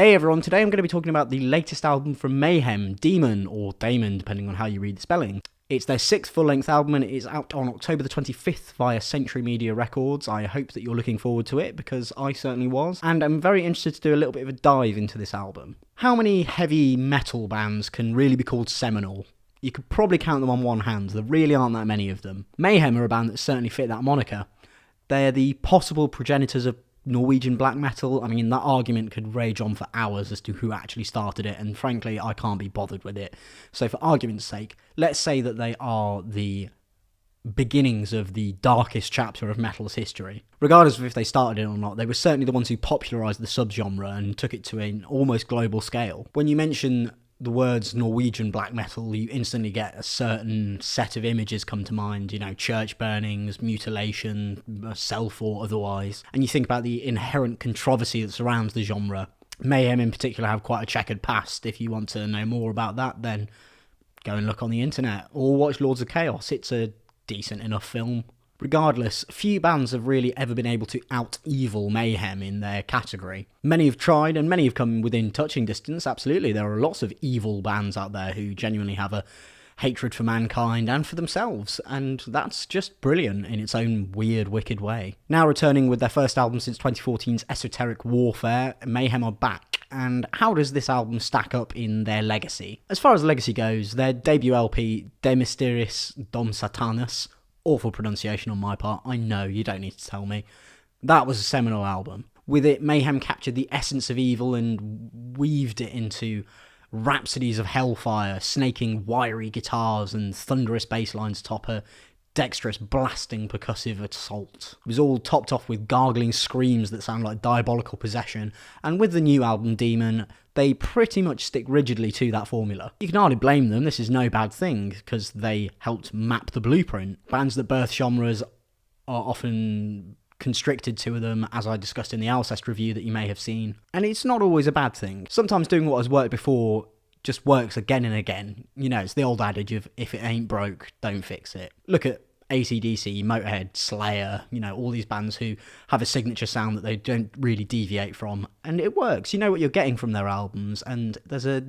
Hey everyone, today I'm going to be talking about the latest album from Mayhem, Daemon, or Daemon depending on how you read the spelling. It's their 6th full-length album and it is out on October the 25th via Century Media Records. I hope that you're looking forward to it because I certainly was, and I'm very interested to do a little bit of a dive into this album. How many heavy metal bands can really be called seminal? You could probably count them on one hand, there really aren't that many of them. Mayhem are a band that certainly fit that moniker. They're the possible progenitors of Norwegian Black Metal. I mean, that argument could rage on for hours as to who actually started it, and frankly, I can't be bothered with it. So for argument's sake, let's say that they are the beginnings of the darkest chapter of metal's history. Regardless of if they started it or not, they were certainly the ones who popularised the subgenre and took it to an almost global scale. When you mention the words Norwegian Black Metal, you instantly get a certain set of images come to mind, church burnings, mutilation, self or otherwise, and you think about the inherent controversy that surrounds the genre. Mayhem in particular have quite a checkered past. If you want to know more about that, then go and look on the internet, or watch Lords of Chaos. It's a decent enough film. Regardless, few bands have really ever been able to out-evil Mayhem in their category. Many have tried, and many have come within touching distance, absolutely. There are lots of evil bands out there who genuinely have a hatred for mankind and for themselves, and that's just brilliant in its own weird, wicked way. Now returning with their first album since 2014's Esoteric Warfare, Mayhem are back. And how does this album stack up in their legacy? As far as legacy goes, their debut LP, De Mysteris Dom Satanus, awful pronunciation on my part, I know, you don't need to tell me. That was a seminal album. With it, Mayhem captured the essence of evil and weaved it into rhapsodies of hellfire, snaking wiry guitars and thunderous bass lines atop a dexterous blasting percussive assault. It was all topped off with gargling screams that sound like diabolical possession, and with the new album Daemon, they pretty much stick rigidly to that formula. You can hardly blame them, this is no bad thing, because they helped map the blueprint. Bands that birth genres are often constricted to them, as I discussed in the Alcest review that you may have seen, and it's not always a bad thing. Sometimes doing what has worked before just works again and again. It's the old adage of, if it ain't broke, don't fix it. Look at AC/DC, Motorhead, Slayer, all these bands who have a signature sound that they don't really deviate from, and it works. You know what you're getting from their albums, and there's a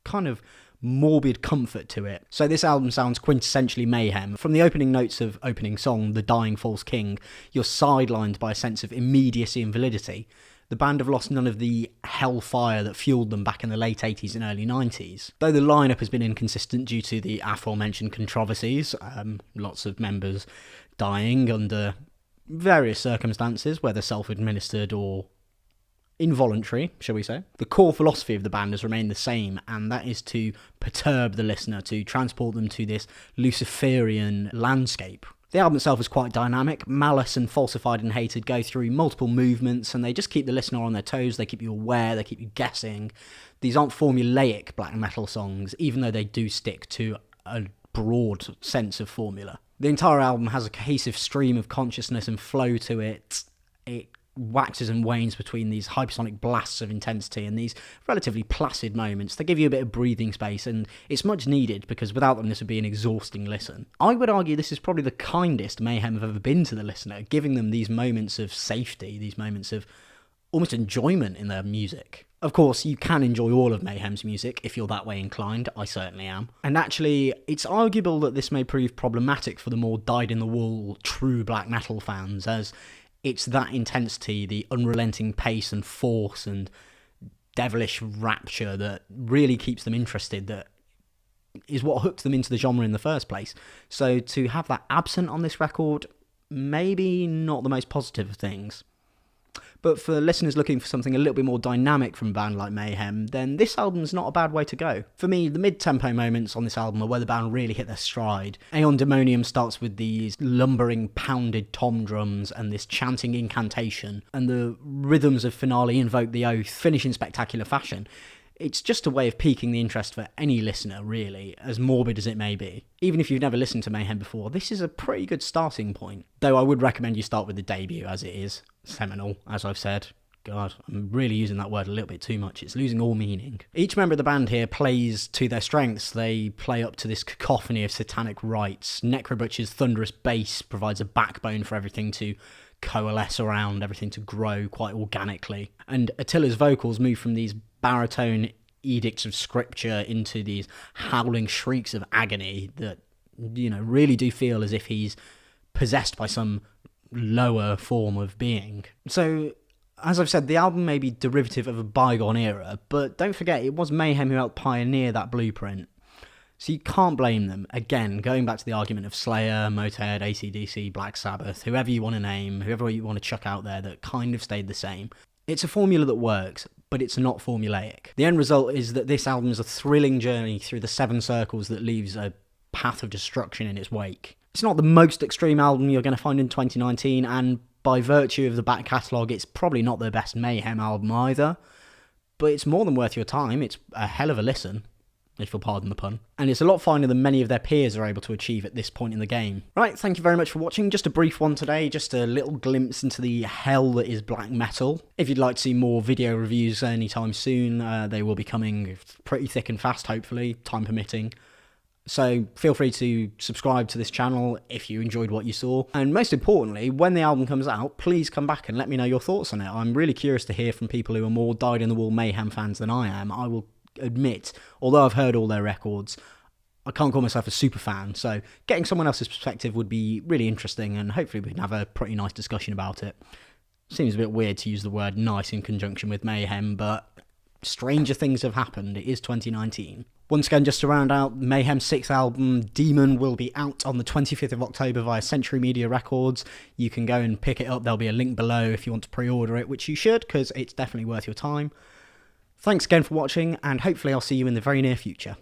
kind of morbid comfort to it. So this album sounds quintessentially Mayhem. From the opening notes of opening song, The Dying False King, you're sidelined by a sense of immediacy and validity. The band have lost none of the hellfire that fueled them back in the late 80s and early 90s. Though the lineup has been inconsistent due to the aforementioned controversies, lots of members dying under various circumstances, whether self-administered or involuntary, shall we say. The core philosophy of the band has remained the same, and that is to perturb the listener, to transport them to this Luciferian landscape. The album itself is quite dynamic. Malice and Falsified and Hated go through multiple movements, and they just keep the listener on their toes, they keep you aware, they keep you guessing. These aren't formulaic black metal songs, even though they do stick to a broad sense of formula. The entire album has a cohesive stream of consciousness and flow to it. It waxes and wanes between these hypersonic blasts of intensity and these relatively placid moments. They give you a bit of breathing space, and it's much needed because without them this would be an exhausting listen. I would argue this is probably the kindest Mayhem have ever been to the listener, giving them these moments of safety, these moments of almost enjoyment in their music. Of course, you can enjoy all of Mayhem's music if you're that way inclined. I certainly am. And actually, it's arguable that this may prove problematic for the more dyed-in-the-wool true black metal fans, as it's that intensity, the unrelenting pace and force and devilish rapture that really keeps them interested, that is what hooked them into the genre in the first place. So to have that absent on this record, maybe not the most positive of things. But for listeners looking for something a little bit more dynamic from a band like Mayhem, then this album's not a bad way to go. For me, the mid-tempo moments on this album are where the band really hit their stride. Aeon Demonium starts with these lumbering, pounded tom drums and this chanting incantation, and the rhythms of Finale Invoke the Oath finish in spectacular fashion. It's just a way of piquing the interest for any listener, really, as morbid as it may be. Even if you've never listened to Mayhem before, this is a pretty good starting point. Though I would recommend you start with the debut, as it is seminal, as I've said. God, I'm really using that word a little bit too much. It's losing all meaning. Each member of the band here plays to their strengths. They play up to this cacophony of satanic rites. Necrobutcher's thunderous bass provides a backbone for everything to coalesce around, everything to grow quite organically. And Attila's vocals move from these baritone edicts of scripture into these howling shrieks of agony that, really do feel as if he's possessed by some lower form of being. So, as I've said, the album may be derivative of a bygone era, but don't forget, it was Mayhem who helped pioneer that blueprint. So you can't blame them. Again, going back to the argument of Slayer, Motorhead, AC/DC, Black Sabbath, whoever you want to name, whoever you want to chuck out there that kind of stayed the same. It's a formula that works, but it's not formulaic. The end result is that this album is a thrilling journey through the 7 circles that leaves a path of destruction in its wake. It's not the most extreme album you're going to find in 2019, and by virtue of the back catalogue, it's probably not the best Mayhem album either, but it's more than worth your time. It's a hell of a listen, if you'll pardon the pun, and it's a lot finer than many of their peers are able to achieve at this point in the game. Right, thank you very much for watching. Just a brief one today, just a little glimpse into the hell that is black metal. If you'd like to see more video reviews anytime soon, they will be coming pretty thick and fast, hopefully, time permitting. So feel free to subscribe to this channel if you enjoyed what you saw. And most importantly, when the album comes out, please come back and let me know your thoughts on it. I'm really curious to hear from people who are more dyed-in-the-wool Mayhem fans than I am. I will admit, although I've heard all their records, I can't call myself a super fan. So getting someone else's perspective would be really interesting, and hopefully we can have a pretty nice discussion about it. Seems a bit weird to use the word nice in conjunction with Mayhem, but stranger things have happened. It is 2019. Once again, just to round out, Mayhem's 6th album, Daemon, will be out on the 25th of October via Century Media Records. You can go and pick it up. There'll be a link below if you want to pre-order it, which you should, because it's definitely worth your time. Thanks again for watching, and hopefully I'll see you in the very near future.